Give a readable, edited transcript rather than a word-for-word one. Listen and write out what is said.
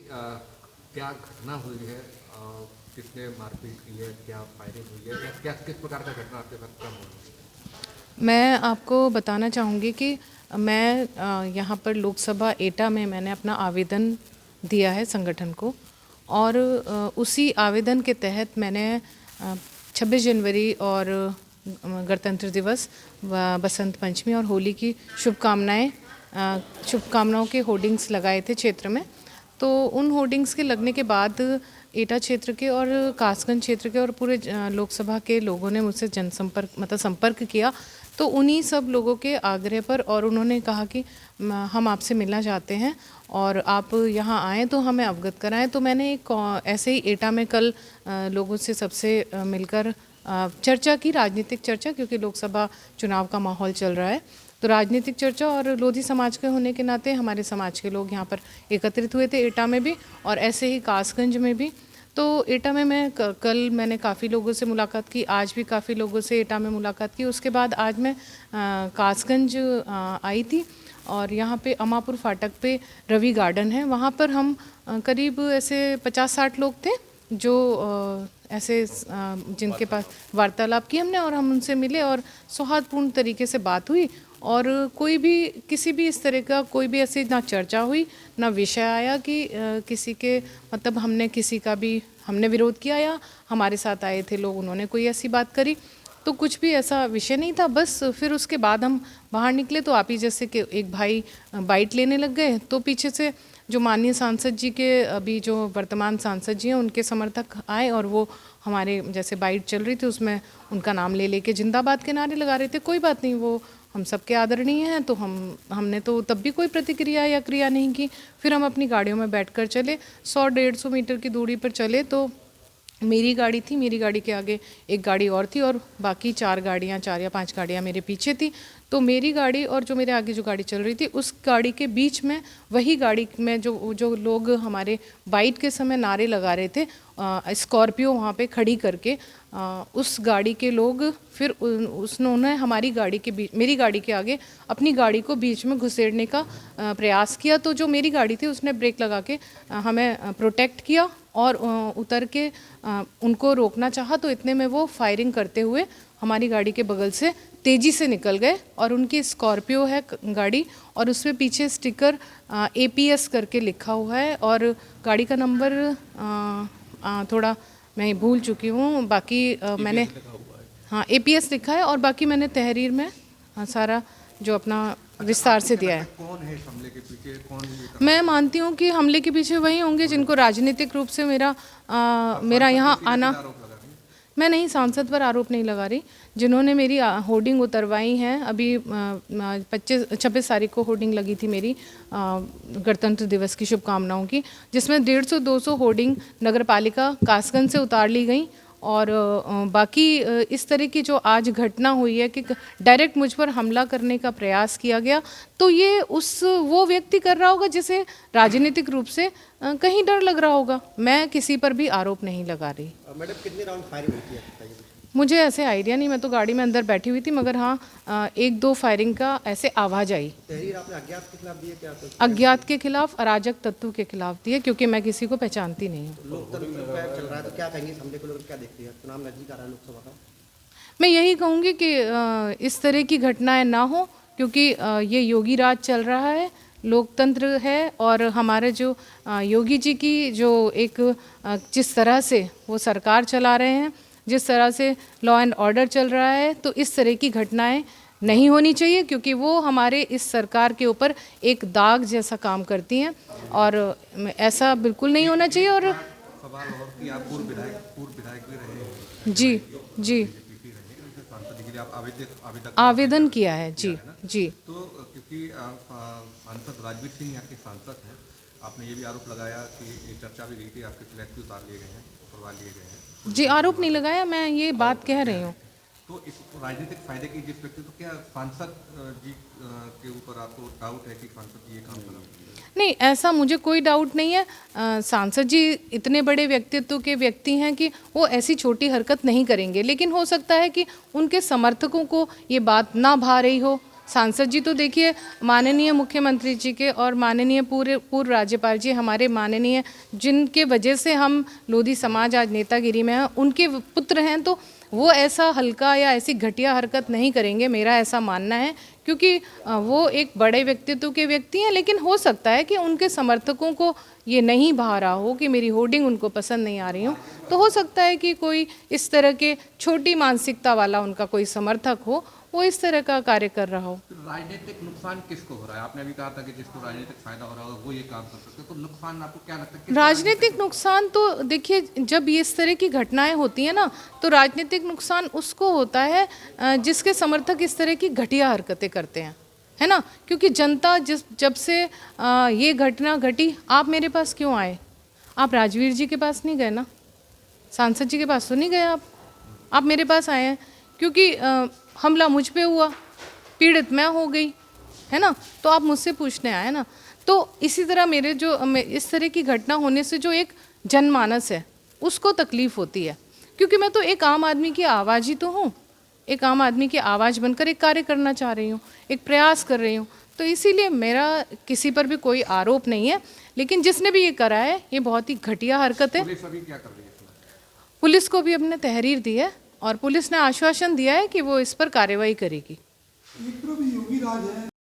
क्या घटना हुई है, किसने मारपीट की है, क्या फायरिंग हुई है, या क्या किस प्रकार का घटना आपके साथ कम हुई है? मैं आपको बताना चाहूँगी कि मैं यहाँ पर लोकसभा एटा में मैंने अपना आवेदन दिया है संगठन को, और उसी आवेदन के तहत मैंने 26 जनवरी और गणतंत्र दिवस व बसंत पंचमी और होली की शुभकामनाओं के होर्डिंग्स लगाए थे क्षेत्र में। तो उन होर्डिंग्स के लगने के बाद एटा क्षेत्र के और कासगंज क्षेत्र के और पूरे लोकसभा के लोगों ने मुझसे संपर्क किया। तो उन्हीं सब लोगों के आग्रह पर, और उन्होंने कहा कि हम आपसे मिलना चाहते हैं और आप यहाँ आएँ तो हमें अवगत कराएं। तो मैंने एक ऐसे ही एटा में कल लोगों से सबसे मिलकर चर्चा की, राजनीतिक चर्चा, क्योंकि लोकसभा चुनाव का माहौल चल रहा है। तो राजनीतिक चर्चा, और लोधी समाज के होने के नाते हमारे समाज के लोग यहाँ पर एकत्रित हुए थे एटा में भी, और ऐसे ही कासगंज में भी। तो एटा में कल मैंने काफ़ी लोगों से मुलाकात की, आज भी काफ़ी लोगों से एटा में मुलाकात की। उसके बाद आज मैं कासगंज आई थी, और यहाँ पे अमापुर फाटक पे रवि गार्डन है, वहाँ पर हम करीब ऐसे 50-60 लोग थे जो ऐसे जिनके पास वार्तालाप की हमने, और हम उनसे मिले और सौहार्दपूर्ण तरीके से बात हुई, और कोई भी किसी भी इस तरह का कोई भी ऐसी ना चर्चा हुई, ना विषय आया कि किसी के मतलब हमने विरोध किया या हमारे साथ आए थे लोग उन्होंने कोई ऐसी बात करी। तो कुछ भी ऐसा विषय नहीं था। बस फिर उसके बाद हम बाहर निकले तो आप ही जैसे कि एक भाई बाइट लेने लग गए, तो पीछे से जो माननीय सांसद जी के, अभी जो वर्तमान सांसद जी हैं, उनके समर्थक आए, और वो हमारे जैसे बाइट चल रही थी उसमें उनका नाम ले लेके जिंदाबाद के नारे लगा रहे थे। कोई बात नहीं, वो हम सबके आदरणीय हैं, तो हमने तो तब भी कोई प्रतिक्रिया या क्रिया नहीं की। फिर हम अपनी गाड़ियों में बैठकर चले, 100-150 मीटर की दूरी पर चले। तो मेरी गाड़ी थी, मेरी गाड़ी के आगे एक गाड़ी और थी, और बाकी 4 या 5 गाड़ियाँ मेरे पीछे थी। तो मेरी गाड़ी और जो मेरे आगे जो गाड़ी चल रही थी, उस गाड़ी के बीच में वही गाड़ी में जो लोग हमारे बाइट के समय नारे लगा रहे थे, स्कॉर्पियो वहाँ पे खड़ी करके, उस गाड़ी के लोग फिर उन्होंने मेरी गाड़ी के आगे अपनी गाड़ी को बीच में घुसेड़ने का प्रयास किया। तो जो मेरी गाड़ी थी उसने ब्रेक लगा के हमें प्रोटेक्ट किया, और उतर के उनको रोकना चाहा। तो इतने में वो फायरिंग करते हुए हमारी गाड़ी के बगल से तेज़ी से निकल गए, और उनकी स्कॉर्पियो है गाड़ी, और उस पर पीछे स्टिकर APS करके लिखा हुआ है, और गाड़ी का नंबर थोड़ा मैं भूल चुकी हूँ। बाकी मैंने हाँ APS लिखा है, और बाकी मैंने तहरीर में सारा जो अपना विस्तार से दिया है। कौन है इस हमले के पीछे, कौन मैं मानती हूँ कि हमले के पीछे वही होंगे जिनको राजनीतिक रूप से मेरा यहाँ आना, मैं नहीं, सांसद पर आरोप नहीं लगा रही। जिन्होंने मेरी होर्डिंग उतरवाई हैं, अभी 26 तारीख को होर्डिंग लगी थी मेरी गणतंत्र दिवस की शुभकामनाओं की, जिसमें 150-200 होर्डिंग नगरपालिका कासगंज से उतार ली गई। और बाकी इस तरह की जो आज घटना हुई है कि डायरेक्ट मुझ पर हमला करने का प्रयास किया गया, तो ये वो व्यक्ति कर रहा होगा जिसे राजनीतिक रूप से कहीं डर लग रहा होगा। मैं किसी पर भी आरोप नहीं लगा रही। मैडम, कितने राउंड फायरिंग हुई थी? मुझे ऐसे आइडिया नहीं, मैं तो गाड़ी में अंदर बैठी हुई थी, मगर हाँ 1-2 फायरिंग का ऐसे आवाज़ आई। तहरीर आपने अज्ञात के खिलाफ दी है क्या? अज्ञात के खिलाफ, अराजक तत्व के खिलाफ दी है, क्योंकि मैं किसी को पहचानती नहीं हूँ। लोकतंत्र चल रहा है, तो क्या कहेंगे इस हमले को लेकर? क्या देखती है, चुनाव नजदीक आ रहा है लोकसभा का? मैं यही कहूँगी कि इस तरह की घटनाएं ना हो, क्योंकि ये योगी राज चल रहा है, लोकतंत्र है, और हमारे जो योगी जी की जो एक जिस तरह से वो सरकार चला रहे हैं, जिस तरह से लॉ एंड ऑर्डर चल रहा है, तो इस तरह की घटनाएं नहीं होनी चाहिए, क्योंकि वो हमारे इस सरकार के ऊपर एक दाग जैसा काम करती हैं, और ऐसा बिल्कुल नहीं होना चाहिए। और सवाल और कि आप पूर्व विधायक भी रहे हैं, जी सांसद के लिए आप आवेदन किया है जी। तो क्योंकि सांसद राजवीर सिंह यहाँ के सांसद हैं, आपने ये भी आरोप लगाया कि ये चर्चा भी गई थी आपके फ्लैग भी उतार लिए गए हैं, उतरवा लिए गए हैं। जी, आरोप नहीं लगाया, मैं ये बात कह रही हूँ। तो इस राजनीतिक फायदे की जिस व्यक्ति, तो क्या सांसद जी के ऊपर आपको डाउट है कि सांसद जी ये काम कर? नहीं, ऐसा मुझे कोई डाउट नहीं है। सांसद जी इतने बड़े व्यक्तित्व के व्यक्ति हैं कि वो ऐसी छोटी हरकत नहीं करेंगे, लेकिन हो सकता है कि उनके समर्थकों को ये बात ना भा रही हो, सांसद जी तो देखिए माननीय मुख्यमंत्री जी के और माननीय पूर्व राज्यपाल जी हमारे माननीय, जिनके वजह से हम लोधी समाज आज नेतागिरी में हैं, उनके पुत्र हैं, तो वो ऐसा हल्का या ऐसी घटिया हरकत नहीं करेंगे, मेरा ऐसा मानना है। क्योंकि वो एक बड़े व्यक्तित्व के व्यक्ति हैं, लेकिन हो सकता है कि उनके समर्थकों को ये नहीं भा रहा हो कि मेरी होर्डिंग उनको पसंद नहीं आ रही हो, तो हो सकता है कि कोई इस तरह के छोटी मानसिकता वाला उनका कोई समर्थक हो, वो इस तरह का कार्य कर रहा हो। तो राजनीतिक नुकसान किसको हो रहा है? आपने अभी कहा था कि जिसको राजनीतिक फायदा हो रहा होगा वो ये काम कर सकते हैं, तो नुकसान आपको क्या लगता है राजनीतिक नुकसान तो देखिए, जब ये इस तरह की घटनाएं होती हैं ना, तो राजनीतिक नुकसान उसको होता है जिसके समर्थक इस तरह की घटिया हरकतें करते हैं, है ना। क्योंकि जनता जब से ये घटना घटी, आप मेरे पास क्यों आए? आप राजवीर जी के पास नहीं गए ना, सांसद जी के पास तो नहीं गए आप मेरे पास आए हैं क्योंकि हमला मुझ पे हुआ, पीड़ित मैं हो गई, है ना, तो आप मुझसे पूछने आए ना। तो इसी तरह इस तरह की घटना होने से जो एक जनमानस है उसको तकलीफ होती है, क्योंकि मैं तो एक आम आदमी की आवाज़ ही तो हूँ, एक आम आदमी की आवाज़ बनकर एक कार्य करना चाह रही हूँ, एक प्रयास कर रही हूँ। तो इसीलिए मेरा किसी पर भी कोई आरोप नहीं है, लेकिन जिसने भी ये करा है ये बहुत ही घटिया हरकत है। पुलिस अभी क्या कर रही है? पुलिस को भी हमने तहरीर दी है और पुलिस ने आश्वासन दिया है कि वो इस पर कार्रवाई करेगी। एक तरफ योगी राज है,